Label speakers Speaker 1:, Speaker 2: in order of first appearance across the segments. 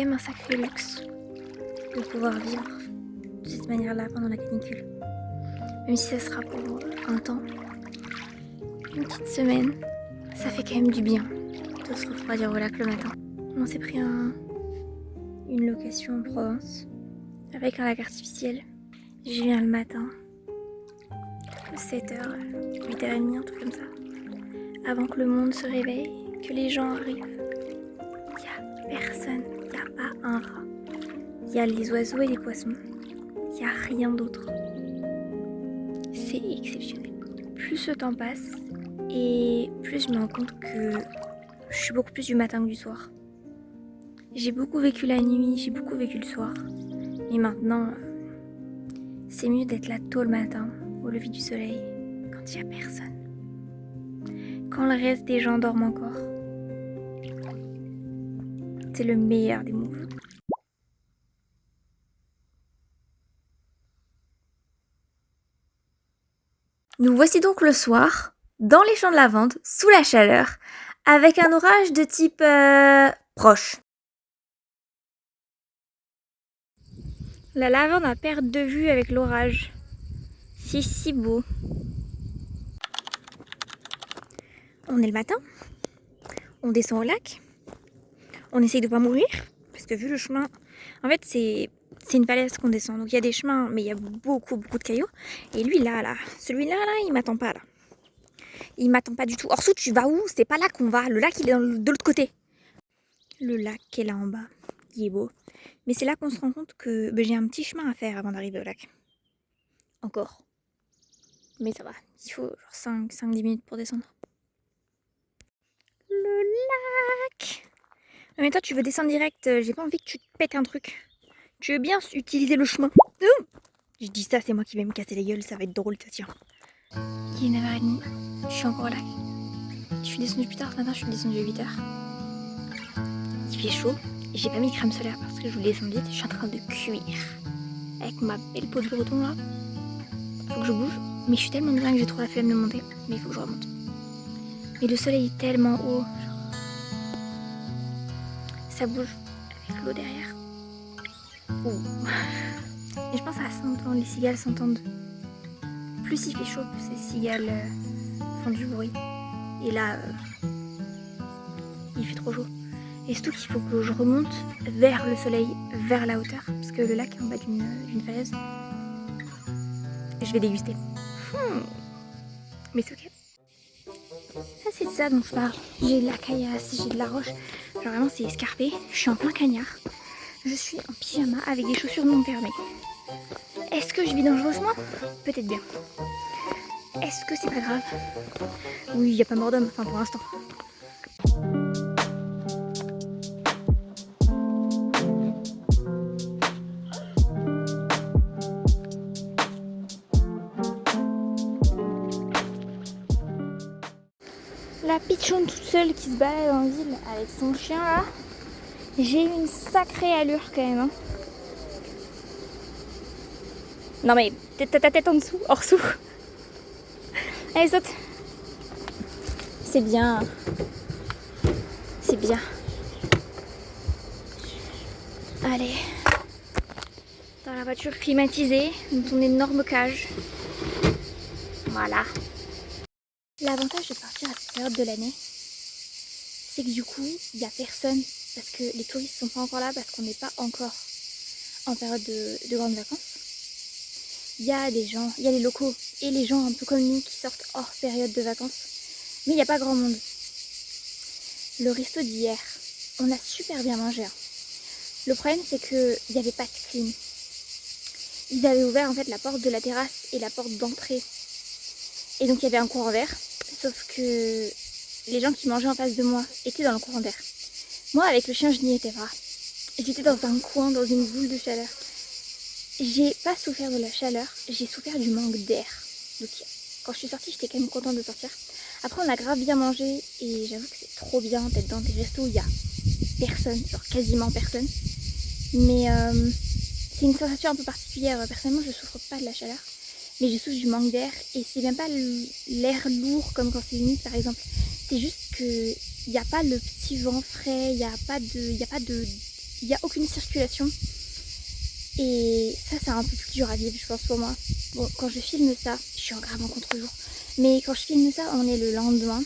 Speaker 1: quand même un sacré luxe de pouvoir vivre de cette manière-là pendant la canicule. Même si ça sera pour un temps, une petite semaine, ça fait quand même du bien de se refroidir au lac le matin. On s'est pris une location en Provence avec un lac artificiel. Je viens le matin, 7h, 8h30, un truc comme ça. Avant que le monde se réveille, que les gens arrivent. Il n'y a personne, il n'y a pas un rat. Il y a les oiseaux et les poissons. Il n'y a rien d'autre. C'est exceptionnel. Plus le temps passe et plus je me rends compte que je suis beaucoup plus du matin que du soir. J'ai beaucoup vécu la nuit, j'ai beaucoup vécu le soir. Et maintenant, c'est mieux d'être là tôt le matin, au lever du soleil, quand il n'y a personne. Quand le reste des gens dorment encore. C'est le meilleur des moves. Nous voici donc le soir, dans les champs de lavande, sous la chaleur, avec un orage de type proche. La lavande à perte de vue avec l'orage. C'est si beau. On est le matin, on descend au lac, on essaye de pas mourir, parce que vu le chemin, en fait c'est une falaise qu'on descend, donc il y a des chemins, mais il y a beaucoup de cailloux. Et lui là, celui-là, il m'attend pas là. Il m'attend pas du tout. Orso, tu vas où? C'est pas là qu'on va, le lac il est de l'autre côté. Le lac qui est là en bas, il est beau. Mais c'est là qu'on se rend compte que j'ai un petit chemin à faire avant d'arriver au lac. Encore. Mais ça va, il faut genre 5-10 minutes pour descendre. Le lac. Mais toi tu veux descendre direct, j'ai pas envie que tu te pètes un truc. Tu veux bien utiliser le chemin. Je dis ça, c'est moi qui vais me casser la gueule, ça va être drôle, ça tient. Il est 9h30, je suis encore au lac. Je suis descendue plus tard ce matin, je suis descendue à 8h. Il fait chaud, et j'ai pas mis de crème solaire parce que je voulais descendre vite, je suis en train de cuire. Avec ma belle peau de breton là. Faut que je bouge, mais je suis tellement bien que j'ai trop la flemme de monter, mais il faut que je remonte. Mais le soleil est tellement haut, genre... ça bouge avec l'eau derrière. Ouh. Et je pense à s'entendre, les cigales s'entendent. Plus il fait chaud, plus les cigales font du bruit. Et là, il fait trop chaud. Et surtout qu'il faut que je remonte vers le soleil, vers la hauteur, parce que le lac est en bas d'une falaise. Et je vais déguster. Mais c'est ok. Ah, c'est de ça dont je parle. J'ai de la caillasse, j'ai de la roche. Genre vraiment c'est escarpé. Je suis en plein cagnard. Je suis en pyjama avec des chaussures non fermées. Est-ce que je vis dangereusement? Peut-être bien. Est-ce que c'est pas grave? Oui, il n'y a pas mort d'homme, enfin pour l'instant. La pitchoune toute seule qui se balade en ville avec son chien là. J'ai eu une sacrée allure quand même. Hein. Non mais t'as ta tête en dessous, hors sous. Allez saute. C'est bien. C'est bien. Allez. Dans la voiture climatisée, dans ton énorme cage. Voilà. L'avantage de partir à cette période de l'année, c'est que du coup, il n'y a personne. Parce que les touristes sont pas encore là, parce qu'on n'est pas encore en période de grandes vacances. Il y a des gens, il y a les locaux et les gens un peu comme nous qui sortent hors période de vacances. Mais il n'y a pas grand monde. Le resto d'hier, on a super bien mangé. Hein. Le problème c'est qu'il n'y avait pas de clim. Ils avaient ouvert en fait la porte de la terrasse et la porte d'entrée. Et donc il y avait un courant d'air. Sauf que les gens qui mangeaient en face de moi étaient dans le courant d'air. Moi avec le chien je n'y étais pas. J'étais dans un coin, dans une boule de chaleur. J'ai pas souffert de la chaleur, j'ai souffert du manque d'air. Donc quand je suis sortie, j'étais quand même contente de sortir. Après on a grave bien mangé et j'avoue que c'est trop bien d'être dans des restos où il y a personne, genre quasiment personne. Mais c'est une sensation un peu particulière. Personnellement je souffre pas de la chaleur, mais je souffre du manque d'air. Et c'est même pas l'air lourd comme quand c'est humide par exemple. C'est juste que il n'y a pas le petit vent frais, il n'y a pas de il n'y a aucune circulation. Et ça, c'est un peu plus dur à vivre, je pense, pour moi. Bon, quand je filme ça, je suis en grave en contre-jour. Mais quand je filme ça, on est le lendemain.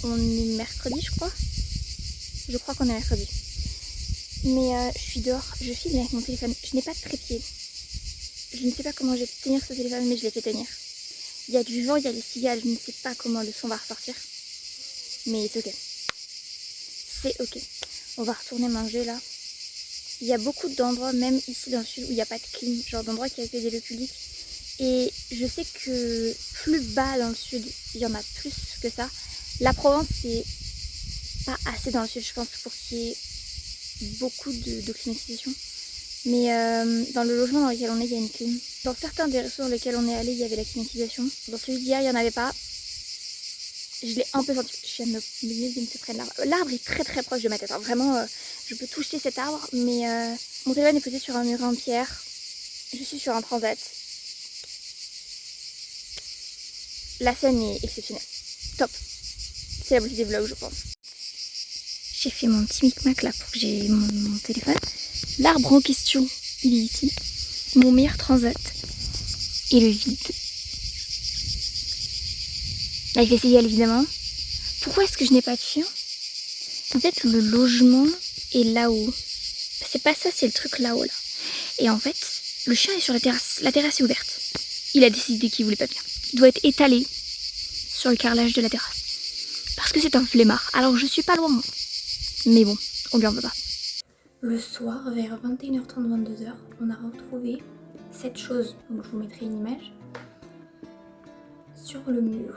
Speaker 1: On est mercredi, je crois. Je crois qu'on est mercredi. Mais je suis dehors, je filme avec mon téléphone. Je n'ai pas de trépied. Je ne sais pas comment je vais tenir ce téléphone, mais je l'ai fait tenir. Il y a du vent, il y a les cigales, je ne sais pas comment le son va ressortir. Mais c'est ok. C'est ok. On va retourner manger là. Il y a beaucoup d'endroits, même ici dans le sud, où il n'y a pas de clim, genre d'endroits qui accueillent des lieux publics. Et je sais que plus bas dans le sud, il y en a plus que ça. La Provence, c'est pas assez dans le sud, je pense, pour qu'il y ait beaucoup de climatisation. Mais dans le logement dans lequel on est, il y a une clim. Dans certains des restos dans lesquels on est allé, il y avait la climatisation. Dans celui d'hier, il n'y en avait pas. Je l'ai un peu senti. Je viens de me près de l'arbre. L'arbre est très très proche de ma tête. Hein. Vraiment, je peux toucher cet arbre, mais mon téléphone est posé sur un muret en pierre. Je suis sur un transat. La scène est exceptionnelle. Top. C'est la beauté des vlogs, je pense. J'ai fait mon petit micmac là pour que j'ai mon téléphone. L'arbre en question, il est ici. Mon meilleur transat. Et le vide. Avec les cigales évidemment. Pourquoi est-ce que je n'ai pas de chien? En fait, le logement est là-haut. C'est pas ça, c'est le truc là-haut là. Et en fait, le chien est sur la terrasse. La terrasse est ouverte. Il a décidé qu'il voulait pas venir. Il doit être étalé sur le carrelage de la terrasse. Parce que c'est un flemmard. Alors je suis pas loin. Mais bon, on lui en veut pas. Le soir, vers 21h30, 22h, on a retrouvé cette chose. Donc je vous mettrai une image. Sur le mur.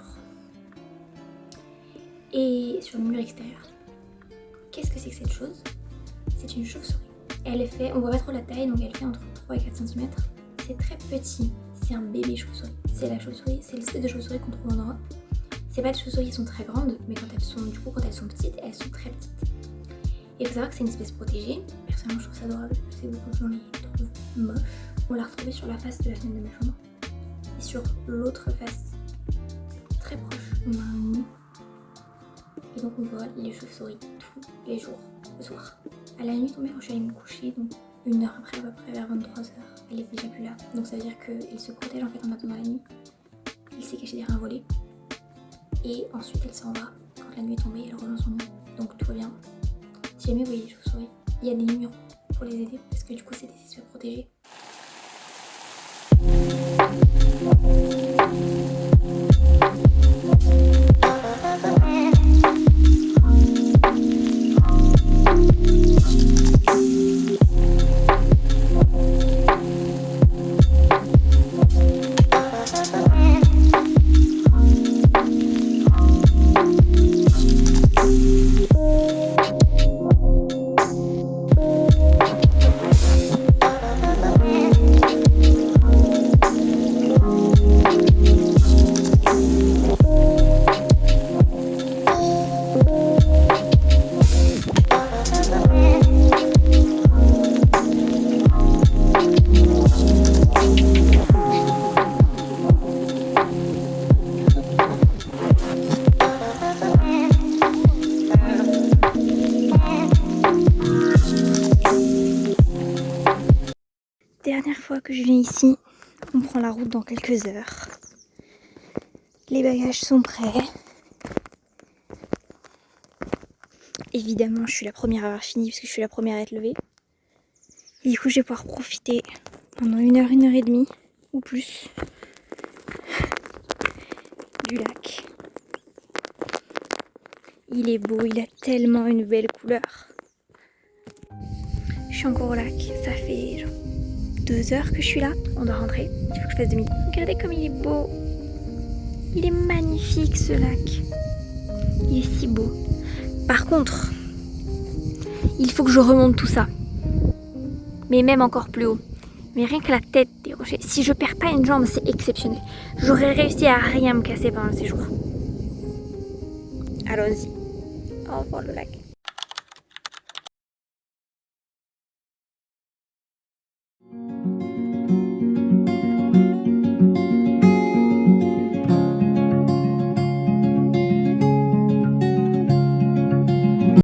Speaker 1: Et sur le mur extérieur. Qu'est-ce que c'est que cette chose? C'est une chauve-souris. Elle fait, on voit pas trop la taille, donc elle fait entre 3 et 4 cm. C'est très petit. C'est un bébé chauve-souris. C'est la chauve-souris, c'est l'espèce de chauve-souris qu'on trouve en Europe. C'est pas des chauves-souris qui sont très grandes, mais quand elles sont petites, elles sont très petites. Et il faut savoir que c'est une espèce protégée. Personnellement, je trouve ça adorable. Je sais que beaucoup de gens les trouvent moches. On l'a retrouvée sur la face de la fenêtre de ma chambre. Et sur l'autre face, très proche, on a un nid. Et donc on voit les chauves-souris tous les jours, le soir. À la nuit tombée, quand je suis allée me coucher, donc une heure après à peu près, vers 23h, elle est déjà plus là. Donc ça veut dire qu'elle se protège en fait en attendant la nuit. Elle s'est cachée derrière un volet. Et ensuite elle s'en va. Quand la nuit est tombée, elle rejoint son nid. Donc tout va bien. Si jamais vous voyez les chauves-souris, il y a des numéros pour les aider parce que du coup c'est des espèces protégées. Dernière fois que je viens ici, on prend la route dans quelques heures. Les bagages sont prêts. Évidemment, je suis la première à avoir fini parce que je suis la première à être levée. Et du coup, je vais pouvoir profiter pendant une heure et demie ou plus du lac. Il est beau, il a tellement une belle couleur. Je suis encore au lac, ça fait genre 2 heures que je suis là. On doit rentrer, il faut que je fasse demi. Regardez comme il est beau. Il est magnifique ce lac. Il est si beau. Par contre, il faut que je remonte tout ça. Mais même encore plus haut. Mais rien que la tête des rochers. Si je perds pas une jambe, c'est exceptionnel. J'aurais réussi à rien me casser pendant le séjour. Allons-y. Au revoir le lac.